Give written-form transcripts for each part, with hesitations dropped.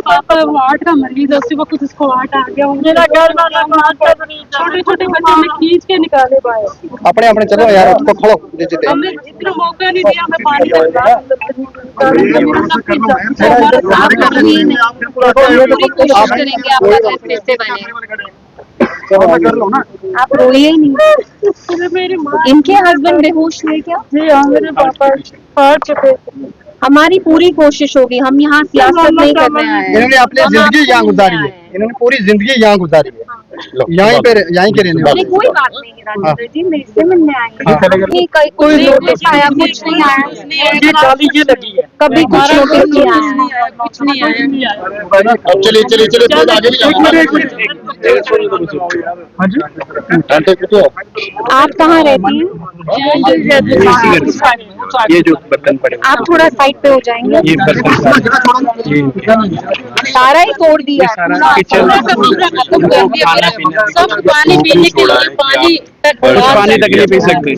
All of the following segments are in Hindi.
पापा वो 8 का मरीज है, उसी वक्त उसको 8 आ गया। मेरा घर वाला छोटे छोटे बच्चे में खींच के निकाले बाहर। अपने अपने चलो यार, उसको खोलो जितने हमें इतना मौका नहीं दिया, हमें पानी कोशिश करेंगे आपका घर फिर से बने। आप रोइए ही नहीं। मेरी माँ, इनके हस्बैंड बेहोश हुए क्या? जी हाँ, मेरे पापा हार चुके। हमारी पूरी कोशिश होगी, हम यहाँ सियासत नहीं करने आए हैं। इन्होंने अपनी जिंदगी यहाँ गुजारी है, इन्होंने पूरी जिंदगी यहाँ गुजारी है, यहीं के रहने वाले। कोई बात नहीं राजेंद्र जी, मैं इससे मिलने आई हूँ। कोई नोटिस आया? कुछ नहीं आया। ये जाली ये लगी है, कभी कुछ नोटिस नहीं आया। कुछ नहीं आया। अब चलिए चलिए चलिए आगे। आप कहाँ रहती हैं? ये जो बर्तन पड़े, आप थोड़ा साइड पे हो जाएंगे। ये बर्तन सारा ही तोड़ दिया। किचन सब पानी पीने के लिए पानी पानी तक नहीं पी सकते।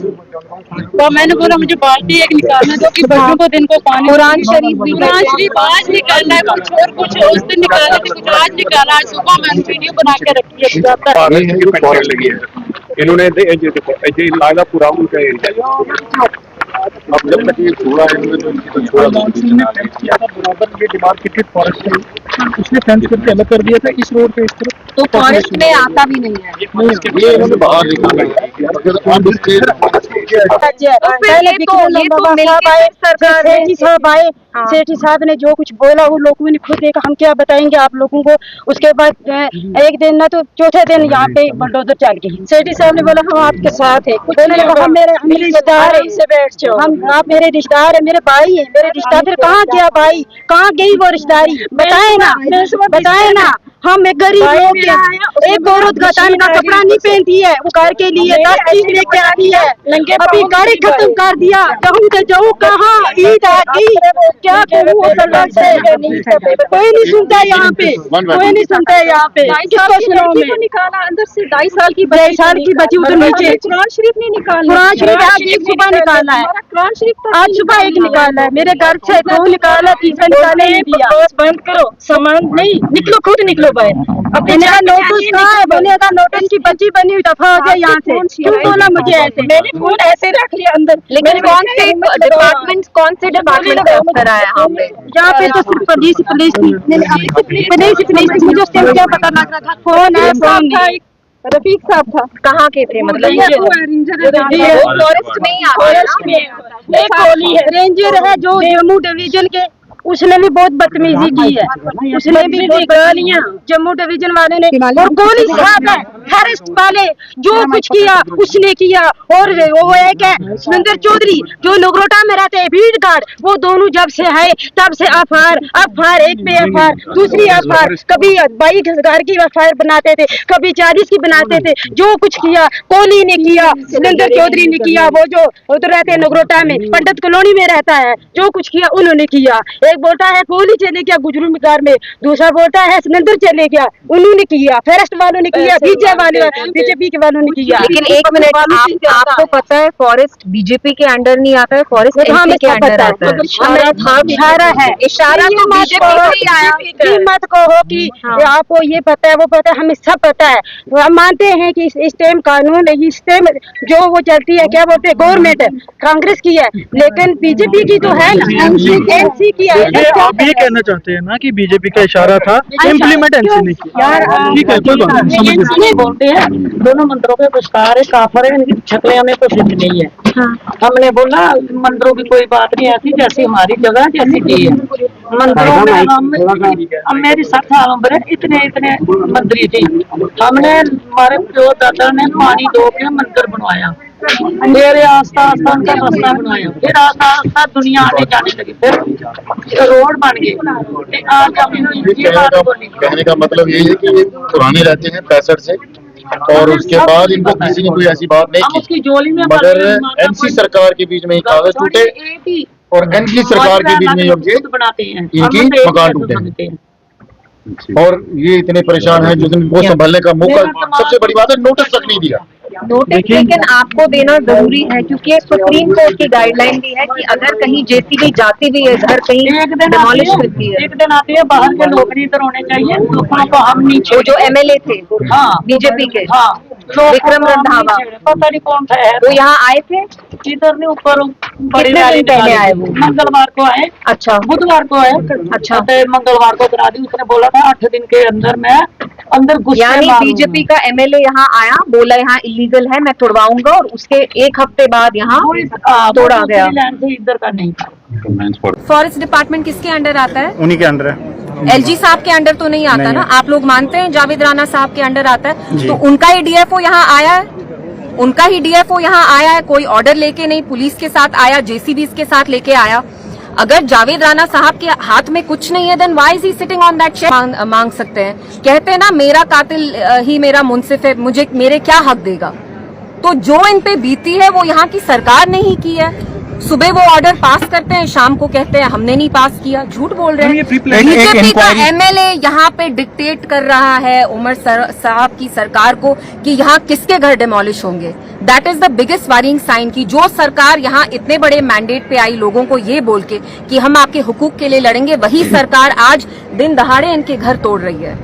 तो मैंने बोला मुझे बाल्टी एक निकालना दो कि बच्चों को दिन को पानी। कुरान शरीफ भी कुरान शरीफ आज निकालना है, कुछ और कुछ उस दिन निकाले थे, कुछ आज निकाला। आज सुबह मैंने वीडियो बना के रखी है। लगी है इन्होंने, देखो लाला पूरा उनका एरिया। अब जब तक ये छोड़ा है इन्होंने, तो इनकी तो छोड़ा किया था बराबर। ये डिमार्केटेड फॉरेस्ट है, उसने फेंस करके अलग कर दिया था इस रोड पे, इस तरफ। तो फॉरेस्ट में आता भी नहीं है। ये इन्होंने बाहर निकाला है। सेठी साहब ने जो कुछ बोला वो लोगों ने खुद देखा, हम क्या बताएंगे आप लोगों को। उसके बाद एक दिन ना तो चौथे दिन यहाँ पे बलडोजर चल गई। सेठी साहब ने बोला हम आपके साथ है, हम मेरे रिश्तेदार है, इससे बैठ जाओ, हम आप मेरे रिश्तेदार है, मेरे भाई है, मेरे रिश्तेदार। फिर कहाँ गया भाई, कहाँ गई वो रिश्तेदारी, बताए ना। हम एक गरीब लोग हैं, एक औरत गतान का कपड़ा नहीं पहनती है, वो घर के लिए 10 चीज लेके आती है। अभी गाड़ी खत्म कर दिया, जाऊँ तो जाऊँ कहाँ, ईद आ गई क्या कहूँ। कोई नहीं सुनता यहाँ पे, कोई नहीं सुनता यहाँ पे। किसको सुनाऊं मैं? निकाला अंदर से 2.5 साल की 2.5 साल की बची उधर नीचे। कुरान शरीफ नहीं निकाला। कुरान शरीफ आज एक सुबह निकाला है, कुरान शरीफ आज सुबह एक निकाला है। मेरे घर से 2 निकाला, तीसरा निकाले नहीं दिया। बंद करो, सामान नहीं निकलो, खुद निकलो भाई। अब इनका नोटिस कहाँ है? बनेगा नोटिस की बच्ची बनी हुई, दफा हो जाए यहाँ से। क्यों बोला मुझे ऐसे? मेरी फोन ऐसे रख लिया अंदर। लेकिन कौन से डिपार्टमेंट का अफसर आया यहाँ पे? यहाँ पे तो सिर्फ पुलिस पुलिस मुझे उससे क्या पता लग रहा था। फोन है, फोन नहीं। रफीक साहब था। कहाँ के थे? मतलब फॉरेस्ट में ही आता है। रेंजर है जो जम्मू डिवीजन के, उसने भी बहुत बदतमीजी की है। उसने भी गालियां जम्मू डिवीजन वाले ने, और गोली साहब है फॉरेस्ट वाले, जो कुछ किया उसने किया। और वो एक है सुरेंद्र चौधरी जो नगरोटा में रहते हैं, भीड़ गार्ड, वो दोनों जब से है तब से एफआईआर एक पे एफआईआर, दूसरी एफआईआर, कभी 22,000 की एफआईआर बनाते थे, कभी 40 की बनाते थे। जो कुछ किया कोहली ने किया, सुरेंद्र चौधरी ने किया। वो जो उधर रहते हैं नगरोटा में, पंडित कॉलोनी में रहता है, जो कुछ किया उन्होंने किया। एक बोलता है कोहली चले गया गुजरू मिगार में, दूसरा बोलता है सुरेंद्र चले गया, उन्होंने किया। फॉरेस्ट वालों ने किया, बीजेपी के वालों ने किया। लेकिन एक मिनट, आपको पता है फॉरेस्ट बीजेपी के अंडर नहीं आता है, फॉरेस्ट एमपी के अंडर आता है। इशारा है, इशारा तो बीजेपी मत कहो कि आपको ये पता है वो पता है, हमें सब पता है। हम मानते हैं कि इस टाइम कानून, इस टाइम जो वो चलती है क्या बोलते हैं गवर्नमेंट कांग्रेस की है, लेकिन बीजेपी की तो है ना, एनसी की है। आप ये कहना चाहते हैं ना कि बीजेपी का इशारा था, इम्प्लीमेंट एनसी ने किया। ठीक है, कोई बात नहीं। बोलते हैं दोनों मंदिरों के विस्तार है, काफर है, इनकी शक्लें हमें पसंद नहीं है। हमने बोला मंदिरों की कोई बात नहीं ऐसी, जैसी हमारी जगह जैसी की है। मंदिरों में हम मेरी 60 साल उम्र है, इतने मंदिर थी। हमने हमारे जो दादा ने पानी दो के मंदिर बनवाया, मेरे आस्ता आस्ता उनका रास्ता बनाया, फिर आस्ता आस्ता दुनिया आने जाने लगी, फिर रोड बन गए। आज कहने का मतलब ये है कि ये पुराने रहते हैं 65 से, और उसके बाद इनको किसी ने कोई ऐसी बात नहीं की। मगर एनसी सरकार के बीच में ही कागज टूटे, और एनसी सरकार के बीच में इनकी मकान टूटे, और ये इतने परेशान हैं। जिस दिन वो संभलने का मौका, सबसे बड़ी बात है नोटिस तक नहीं दिया। नोटिस लेकिन आपको देना जरूरी है क्योंकि एक सुप्रीम कोर्ट की गाइडलाइन भी है कि अगर कहीं जेसीबी जाती भी है घर कहीं एक दिन डिमोलिश करती है। एक दिन आती है, बाहर के लोग नहीं इधर होने चाहिए, दूसरों को हम नहीं वो जो छोड़े। एमएलए थे हाँ बीजेपी के हाँ, लोगों विक्रम को हम नहीं रंधावा। छेड़े। पता नहीं कौन सा है वो यहाँ आए थे, इधर नहीं, ऊपर बड़ी कितने रैली दिन पहले निकाली आए थी। वो? मंगलवार को आए, अच्छा बुधवार को आए। अच्छा। तो मंगलवार को करा दी, उसने बोला था 8 दिन के अंदर मैं अंदर घुस के यानी मारूंगा। बीजेपी का एमएलए यहाँ आया, बोला यहाँ इलीगल है मैं तोड़वाऊंगा, और उसके एक हफ्ते बाद यहाँ तोड़ा गया। लैंड से इधर का नहीं था। फॉरेस्ट डिपार्टमेंट किसके अंडर आता है? उन्हीं के अंडर है। एलजी साहब के अंडर तो नहीं आता नहीं ना? है। आप लोग मानते हैं जावेद राणा साहब के अंडर आता है? जी। तो उनका ही डीएफओ यहाँ आया है, उनका ही डीएफओ यहाँ आया है, कोई ऑर्डर लेके नहीं, पुलिस के साथ आया, जेसीबी के साथ लेके आया। अगर जावेद राणा साहब के हाथ में कुछ नहीं है, then why is he sitting on that chair? मांग सकते हैं, कहते हैं ना मेरा कातिल ही मेरा मुंसिफ है, मुझे मेरे क्या हक देगा? तो जो इन पे बीती है वो यहाँ की सरकार ने ही की है। सुबह वो ऑर्डर पास करते हैं, शाम को कहते हैं हमने नहीं पास किया, झूठ बोल रहे हैं। बीजेपी का एमएलए यहाँ पे डिक्टेट कर रहा है उमर साहब की सरकार को कि यहाँ किसके घर डिमोलिश होंगे। That is the biggest worrying sign कि जो सरकार यहाँ इतने बड़े मैंडेट पे आई लोगों को ये बोल के कि हम आपके हुकूक के लिए लड़ेंगे, वही सरकार आज दिन दहाड़े इनके घर तोड़ रही है।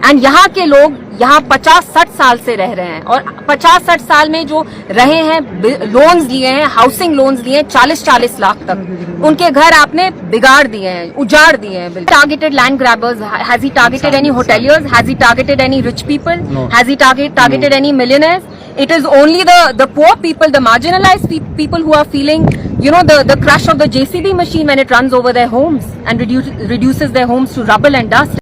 एंड यहाँ के लोग यहाँ 50-60 साल से रह रहे हैं, और 50-60 साल में जो रहे हैं, लोन्स लिए हैं, हाउसिंग लोन्स लिए हैं 40-40 लाख तक, उनके घर आपने बिगाड़ दिए हैं, उजाड़ दिए हैं। Targeted land grabbers, has he targeted any hoteliers, has he targeted any rich people, has he targeted any millionaires? It is only the poor people, the marginalized people who are feeling, you know, the crush of the JCB machine when it runs over their homes and reduces their homes to rubble and dust.